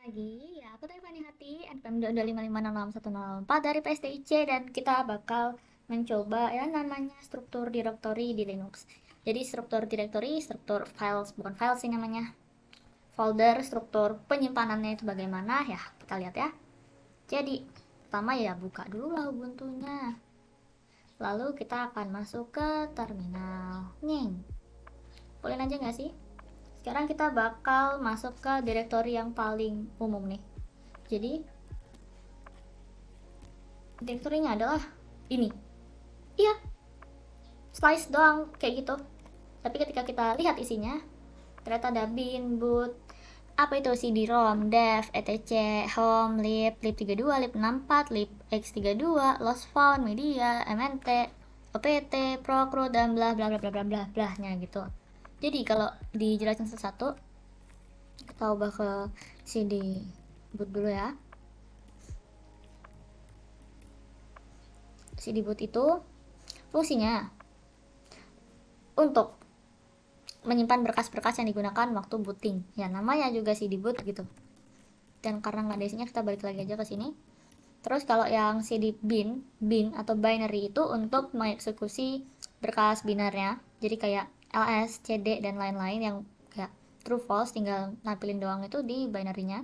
Lagi ya, aku Tiffany Hati NPM 255661004 dari PSTIC, dan kita bakal mencoba ya namanya struktur directory di Linux. Jadi struktur directory, struktur files, bukan file sih namanya, folder, struktur penyimpanannya itu bagaimana ya, kita lihat ya. Jadi pertama ya buka dulu lah Ubuntu-nya, lalu kita akan masuk ke terminal. Boleh aja nggak sih? Sekarang kita bakal masuk ke directory yang paling umum nih. Jadi direktorinya adalah ini. Iya, slice doang kayak gitu. Tapi ketika kita lihat isinya, ternyata ada bin, boot, apa itu cd-rom, dev, etc, home, lib32, lib64, libx32, lost found, media, mnt, opt, procro, dan bla bla bla bla bla bla blahnya gitu. Jadi kalau dijelasin satu-satu, kita ubah ke cd boot dulu ya. cd boot itu fungsinya untuk menyimpan berkas-berkas yang digunakan waktu booting. Ya namanya juga CD boot gitu. Dan karena nggak ada isinya, kita balik lagi aja ke sini. Terus kalau yang CD bin atau binary itu untuk mengeksekusi berkas binarnya. Jadi kayak ls, cd dan lain-lain yang kayak true false, tinggal nampilin doang itu di binary-nya.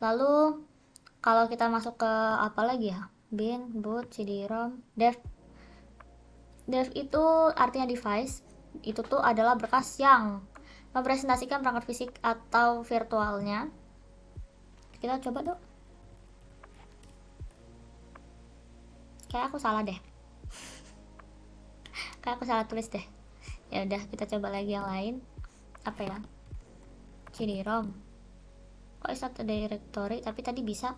Lalu kalau kita masuk ke apa lagi ya? Bin, boot, cd-rom, dev. Dev itu artinya device. Itu tuh adalah berkas yang mempresentasikan perangkat fisik atau virtualnya. Kita coba dong. Kayak aku salah deh. Kayak aku salah tulis deh. Ya udah, kita coba lagi yang lain. Apa ya? CD-ROM. Kok satu directory tapi tadi bisa?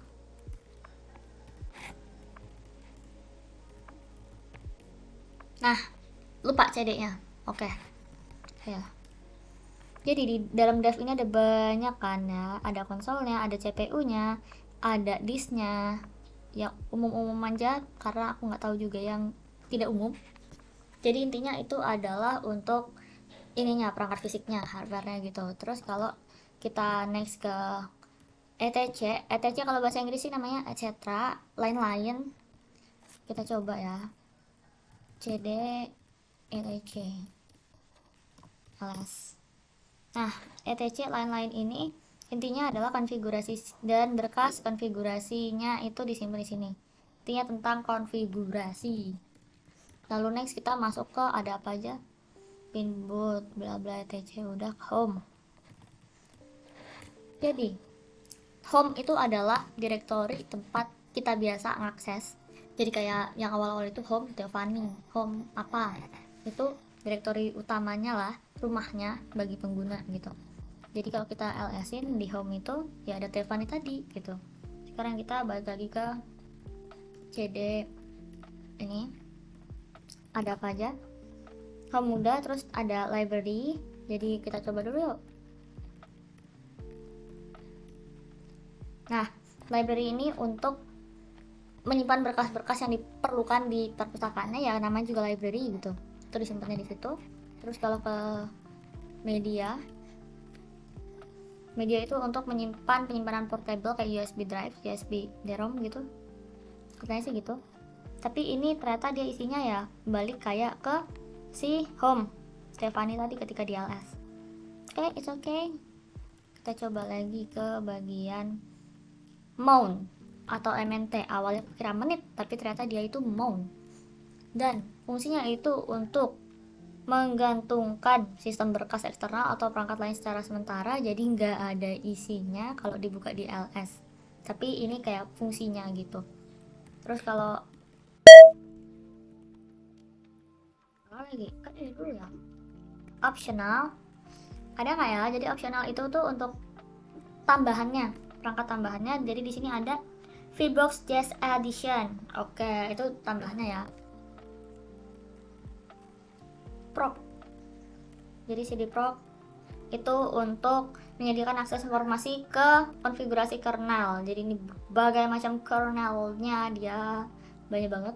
Nah, lupa CD-nya. Oke. Ya. Jadi di dalam dev ini ada banyak kan ya. Ada konsolnya, ada CPU-nya, ada disknya. Yang umum-umum aja karena aku nggak tahu juga yang tidak umum. Jadi intinya itu adalah untuk ininya, perangkat fisiknya, hardware-nya gitu. Terus kalau kita next ke etc kalau bahasa Inggris sih namanya etc, lain-lain. Kita coba ya, cd etc ls. Nah, etc lain-lain ini intinya adalah konfigurasi dan berkas konfigurasinya itu disimpan di sini. Intinya tentang konfigurasi. Lalu next kita masuk ke ada apa aja, pinboot, bla bla etc, udah home. Jadi home itu adalah direktori tempat kita biasa ngakses. Jadi kayak yang awal-awal itu home Tiffany, home apa, itu direktori utamanya lah, rumahnya bagi pengguna gitu. Jadi kalau kita ls-in di home itu ya ada Tiffany tadi gitu. Sekarang kita balik lagi ke cd ini, ada apa aja, home udah, terus ada library. Jadi kita coba dulu yuk. Nah, library ini untuk menyimpan berkas-berkas yang diperlukan di perpustakaannya, ya namanya juga library gitu. Itu disimpannya di situ. Terus kalau ke media, media itu untuk menyimpan penyimpanan portable kayak USB drive, USB DROM gitu. Katanya sih gitu. Tapi ini ternyata dia isinya ya balik kayak ke si home Stephanie tadi ketika di ls. Oke, it's okay. Kita coba lagi ke bagian mount atau mnt. Awalnya kira menit tapi ternyata dia itu mount, dan fungsinya itu untuk menggantungkan sistem berkas eksternal atau perangkat lain secara sementara. Jadi nggak ada isinya kalau dibuka di ls, tapi ini kayak fungsinya gitu. Terus kalau lagi kan ini dulu ya, optional ada nggak ya? Jadi optional itu tuh untuk tambahannya, perangkat tambahannya. Jadi di sini ada VBox Jazz Edition. Oke, itu tambahannya ya. Proc. Jadi CD proc itu untuk menyediakan akses informasi ke konfigurasi kernel. Jadi ini berbagai macam kernelnya, dia banyak banget.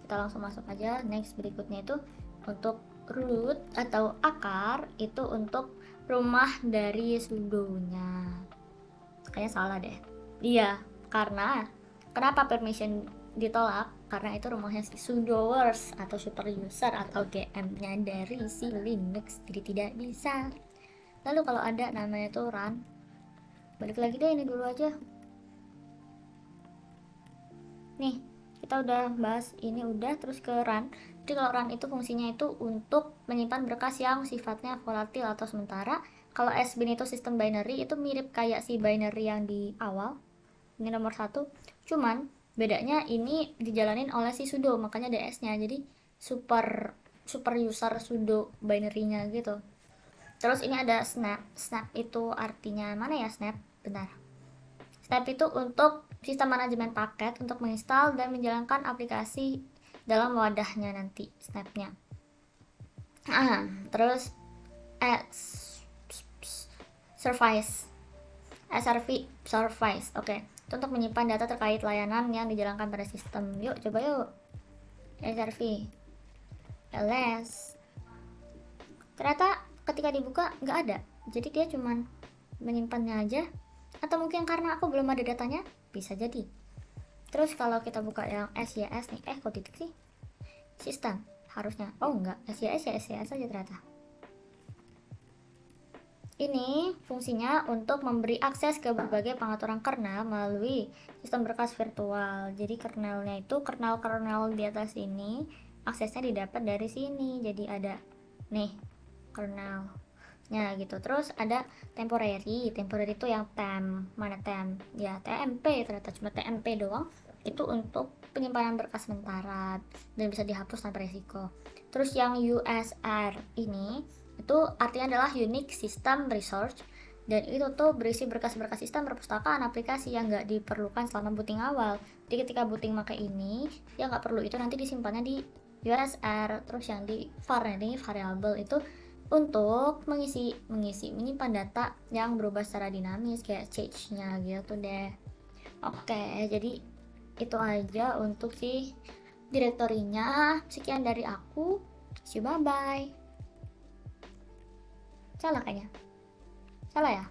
Kita langsung masuk aja. Next, berikutnya itu untuk root atau akar, itu untuk rumah dari sudonya. kayaknya salah deh. Iya, karena kenapa permission ditolak? Karena itu rumahnya si sudoers atau super user atau GM-nya dari si Linux, jadi tidak bisa. Lalu kalau ada namanya itu run, balik lagi deh, ini dulu aja. Nih, kita udah bahas ini udah, terus ke run. Jadi kalau run itu fungsinya itu untuk menyimpan berkas yang sifatnya volatil atau sementara. Kalau sbin itu sistem binary, itu mirip kayak si binary yang di awal. Ini nomor 1. Cuman bedanya ini dijalanin oleh si sudo, makanya ds-nya. Jadi super user sudo binary-nya gitu. Terus ini ada snap. Snap itu artinya mana ya, snap? Benar. Snap itu untuk sistem manajemen paket untuk menginstal dan menjalankan aplikasi dalam wadahnya nanti, snapnya. Terus service, SRV service, oke. Itu untuk menyimpan data terkait layanan yang dijalankan pada sistem. Yuk coba yuk, SRV ls. Ternyata ketika dibuka nggak ada, jadi dia cuman menyimpannya aja. Atau mungkin karena aku belum ada datanya, bisa jadi. Terus kalau kita buka yang SYS nih, kok titik sih? Sistem harusnya, oh enggak, SYS ya SYS aja ternyata. Ini fungsinya untuk memberi akses ke berbagai pengaturan kernel melalui sistem berkas virtual. Jadi kernelnya itu, kernel di atas ini aksesnya didapat dari sini. Jadi ada nih kernelnya gitu. Terus ada temporary itu yang temp, mana temp? Ya TMP, ternyata cuma TMP doang. Itu untuk penyimpanan berkas sementara dan bisa dihapus tanpa resiko. Terus yang USR ini itu artinya adalah Unique System Resource, dan itu tuh berisi berkas-berkas sistem perpustakaan aplikasi yang nggak diperlukan selama booting awal. Jadi ketika booting pakai ini, yang nggak perlu itu nanti disimpannya di USR. Terus yang di var ini variable itu untuk menyimpan data yang berubah secara dinamis kayak change-nya gitu deh. Oke, jadi itu aja untuk si direktorinya. Sekian dari aku. See you, bye bye. Salah kayaknya. Salah ya?